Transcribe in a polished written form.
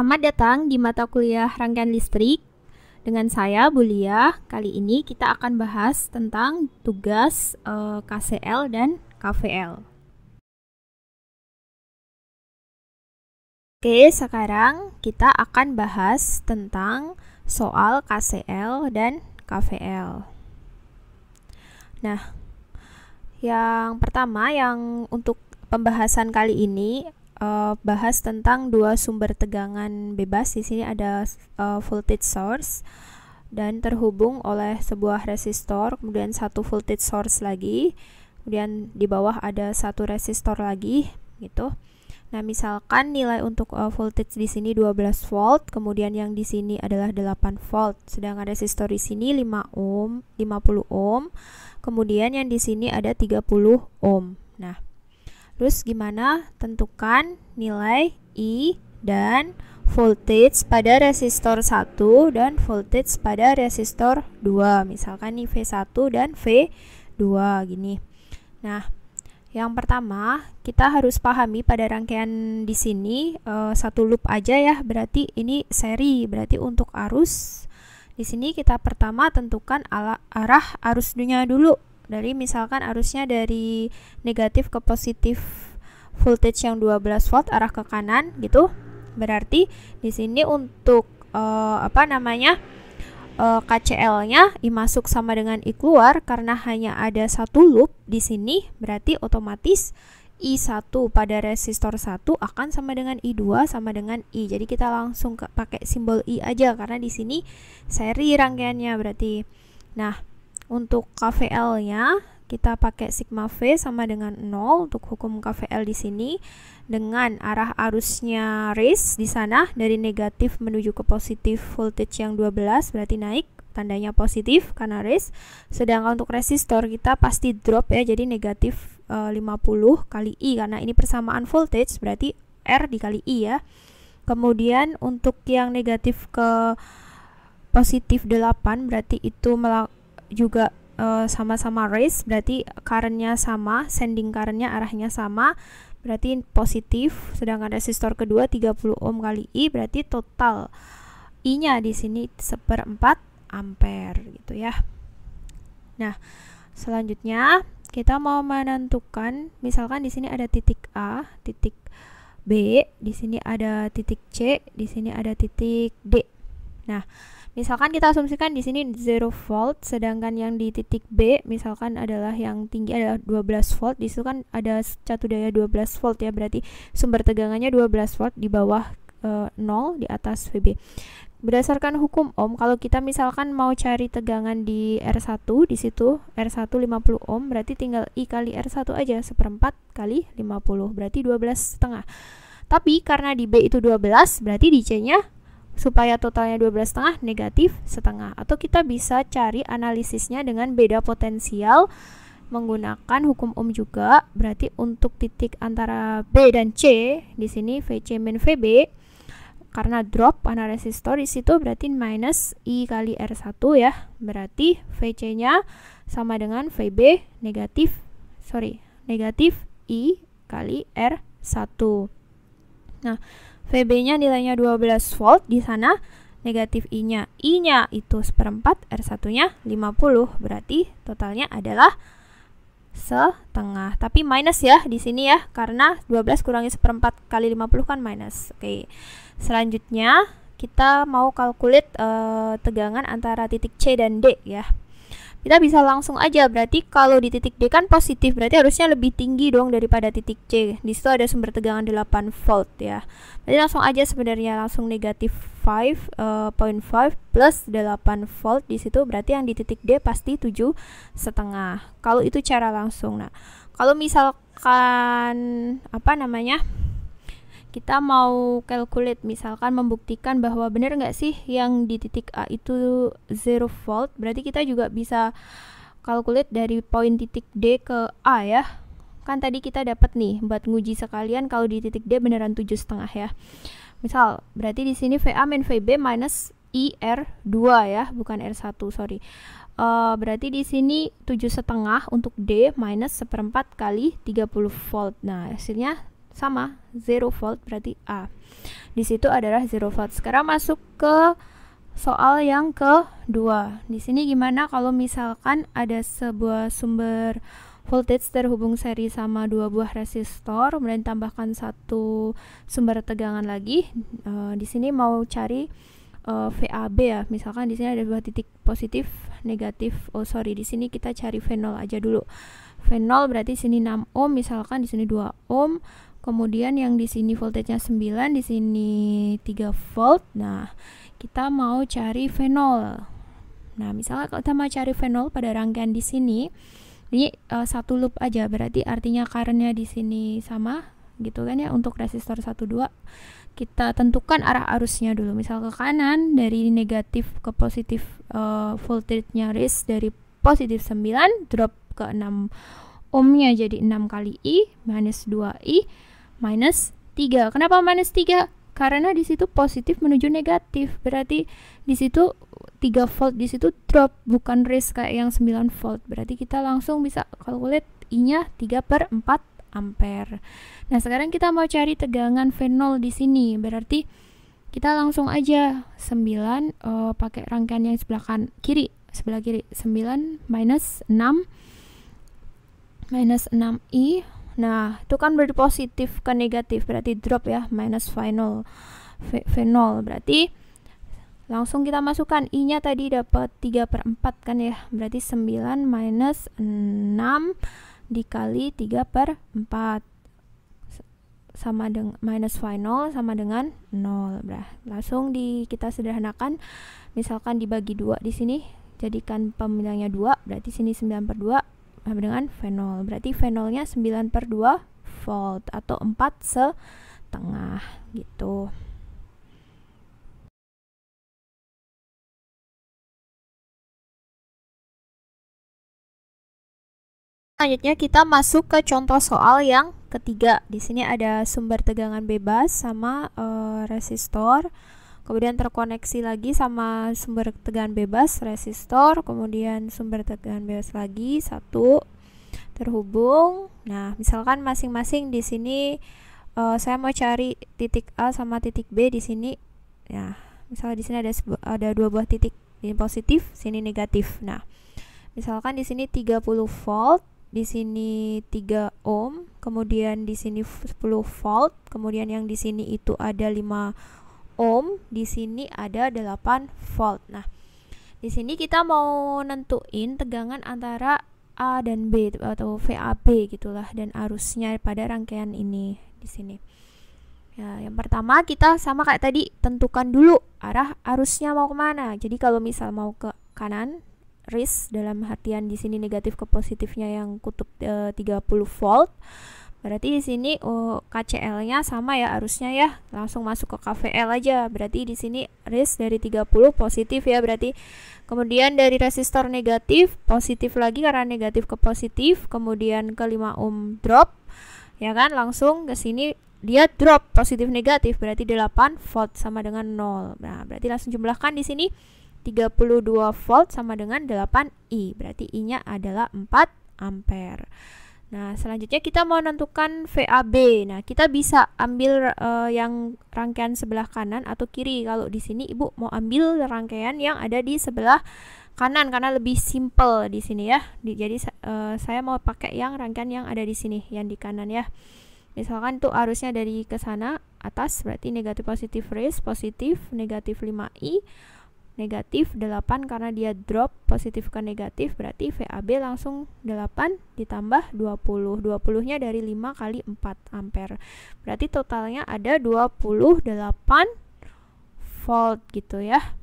Selamat datang di mata kuliah rangkaian listrik. Dengan saya, Bulia. Kali ini kita akan bahas tentang tugas KCL dan KVL. Oke, sekarang kita akan bahas tentang soal KCL dan KVL. Nah, yang pertama yang untuk pembahasan kali ini bahas tentang dua sumber tegangan bebas. Di sini ada voltage source dan terhubung oleh sebuah resistor, kemudian satu voltage source lagi, kemudian di bawah ada satu resistor lagi, gitu. Nah, misalkan nilai untuk voltage di sini 12 volt, kemudian yang di sini adalah 8 volt, sedangkan resistor di sini 5 ohm, 50 ohm, kemudian yang di sini ada 30 ohm. Nah, terus gimana tentukan nilai I dan voltage pada resistor 1 dan voltage pada resistor 2. Misalkan nih V1 dan V2 gini. Nah, yang pertama kita harus pahami pada rangkaian di sini satu loop aja ya, berarti ini seri, berarti untuk arus di sini kita pertama tentukan arah arusnya dulu. Dari misalkan arusnya dari negatif ke positif voltage yang 12 volt arah ke kanan gitu. Berarti di sini untuk KCL-nya I masuk sama dengan I keluar karena hanya ada satu loop di sini, berarti otomatis I1 pada resistor 1 akan sama dengan I2 sama dengan I. Jadi kita langsung pakai simbol I aja karena di sini seri rangkaiannya berarti. Nah, untuk KVL-nya kita pakai sigma V sama dengan 0 untuk hukum KVL di sini, dengan arah arusnya raise di sana dari negatif menuju ke positif voltage yang 12 berarti naik, tandanya positif karena raise. Sedangkan untuk resistor kita pasti drop ya, jadi negatif 50 kali I karena ini persamaan voltage berarti R dikali I ya. Kemudian untuk yang negatif ke positif 8 berarti itu juga sama-sama raise, berarti current-nya sama, sending current-nya arahnya sama, berarti positif. Sedangkan resistor kedua 30 ohm kali I berarti total I-nya di sini 1/4 ampere gitu ya. Nah, selanjutnya kita mau menentukan, misalkan di sini ada titik A, titik B, di sini ada titik C, di sini ada titik D. Nah, misalkan kita asumsikan di sini 0 volt, sedangkan yang di titik B misalkan adalah yang tinggi adalah 12 volt. Di situ kan ada catu daya 12 volt ya, berarti sumber tegangannya 12 volt di bawah 0 di atas VB. Berdasarkan hukum Ohm, kalau kita misalkan mau cari tegangan di R1, di situ R1 50 ohm, berarti tinggal I kali R1 aja, 1/4 kali 50, berarti 12,5. Tapi karena di B itu 12, berarti di C-nya supaya totalnya 12,5 negatif setengah. Atau kita bisa cari analisisnya dengan beda potensial menggunakan hukum Ohm juga. Berarti untuk titik antara B dan C di sini VC min VB, karena drop karena resistor di situ berarti minus I kali R1 ya. Berarti VC-nya sama dengan VB negatif I kali R1. Nah, VB-nya nilainya 12 volt di sana, negatif I-nya. I-nya itu 1/4, R1-nya 50, berarti totalnya adalah setengah. Tapi minus ya di sini ya, karena 12 kurangi 1/4 kali 50 kan minus. Oke. Selanjutnya kita mau kalkulit tegangan antara titik C dan D ya. Kita bisa langsung aja, berarti kalau di titik D kan positif, berarti harusnya lebih tinggi dong daripada titik C. Di situ ada sumber tegangan 8 volt ya. Berarti langsung aja sebenarnya langsung negatif 5.5 plus 8 volt di situ, berarti yang di titik D pasti 7,5. Kalau itu cara langsung. Nah, kalau misalkan kita mau calculate, misalkan membuktikan bahwa benar nggak sih yang di titik A itu 0 volt, berarti kita juga bisa calculate dari poin titik D ke A ya. Kan tadi kita dapat nih buat nguji sekalian kalau di titik D beneran 7,5 ya. Misal, berarti di sini VA min VB minus IR2 ya, bukan R1, sorry. Berarti di sini 7,5 untuk D minus 1/4 kali 30 volt. Nah, hasilnya sama 0 volt berarti A. Di situ adalah 0 volt. Sekarang masuk ke soal yang kedua. Di sini gimana kalau misalkan ada sebuah sumber voltage terhubung seri sama 2 buah resistor, kemudian tambahkan 1 sumber tegangan lagi. Di sini mau cari VAB ya. Misalkan di sini ada 2 titik positif, negatif. Di sini kita cari V0 aja dulu. V0 berarti sini 6 ohm, misalkan di sini 2 ohm. Kemudian yang di sini voltanya 9, di sini 3 volt. Nah, kita mau cari V0. Nah, misalnya kalau kita mau cari V0 pada rangkaian di sini, ini satu loop aja, berarti artinya currentnya di sini sama gitu kan ya. Untuk resistor 1 2 kita tentukan arah arusnya dulu. Misal ke kanan dari negatif ke positif, voltage-nya raise dari positif 9 drop ke 6 ohmnya jadi 6 kali I minus 2I minus 3. Kenapa minus 3? Karena di situ positif menuju negatif. Berarti di situ 3 volt, di situ drop, bukan raise kayak yang 9 volt. Berarti kita langsung bisa calculate I-nya 3/4 ampere. Nah, sekarang kita mau cari tegangan V0 di sini. Berarti kita langsung aja 9 pakai rangkaian yang sebelah kiri. 9 minus 6 minus 6I. Nah, itu kan berarti positif ke negatif, berarti drop ya, minus V0. Berarti langsung kita masukkan I-nya tadi dapat 3/4 kan ya. Berarti 9 minus 6 dikali 3/4 sama dengan minus V0 sama dengan 0. Langsung kita sederhanakan. Misalkan dibagi 2 di sini, jadikan pemilangnya 2, berarti sini 9/2 sama dengan V0. Berarti V0-nya 9/2 volt atau 4,5 gitu. Selanjutnya kita masuk ke contoh soal yang ketiga. Di sini ada sumber tegangan bebas sama resistor. Kemudian terkoneksi lagi sama sumber tegangan bebas resistor, kemudian sumber tegangan bebas lagi satu terhubung. Nah, misalkan masing-masing di sini saya mau cari titik A sama titik B di sini. Nah, misalnya di sini ada 2 buah titik, ini positif, sini negatif. Nah, misalkan di sini 30 volt, di sini 3 ohm, kemudian di sini 10 volt, kemudian yang di sini itu ada 5 ohm, di sini ada 8 volt. Nah, di sini kita mau nentuin tegangan antara A dan B atau VAB gitulah, dan arusnya pada rangkaian ini di sini. Ya, yang pertama kita sama kayak tadi, tentukan dulu arah arusnya mau kemana. Jadi kalau misal mau ke kanan, raise dalam artian di sini negatif ke positifnya yang kutub 30 volt. Berarti di sini KCL-nya sama ya arusnya ya. Langsung masuk ke KVL aja. Berarti di sini raise dari 30 positif ya. Berarti kemudian dari resistor negatif positif lagi karena negatif ke positif, kemudian ke 5 ohm drop. Ya kan? Langsung ke sini dia drop positif negatif, berarti 8 volt sama dengan 0. Nah, berarti langsung jumlahkan di sini 32 volt sama dengan 8I. Berarti I-nya adalah 4 ampere. Nah, selanjutnya kita mau menentukan VAB. Nah, kita bisa ambil yang rangkaian sebelah kanan atau kiri. Kalau di sini Ibu mau ambil rangkaian yang ada di sebelah kanan karena lebih simple di sini ya. Jadi saya mau pakai yang rangkaian yang ada di sini, yang di kanan ya. Misalkan tuh arusnya dari ke sana atas, berarti negatif positif raise, positif negatif 5I, negatif 8 karena dia drop positif ke negatif, berarti VAB langsung 8 ditambah 20. 20-nya dari 5 kali 4 ampere. Berarti totalnya ada 28 volt gitu ya.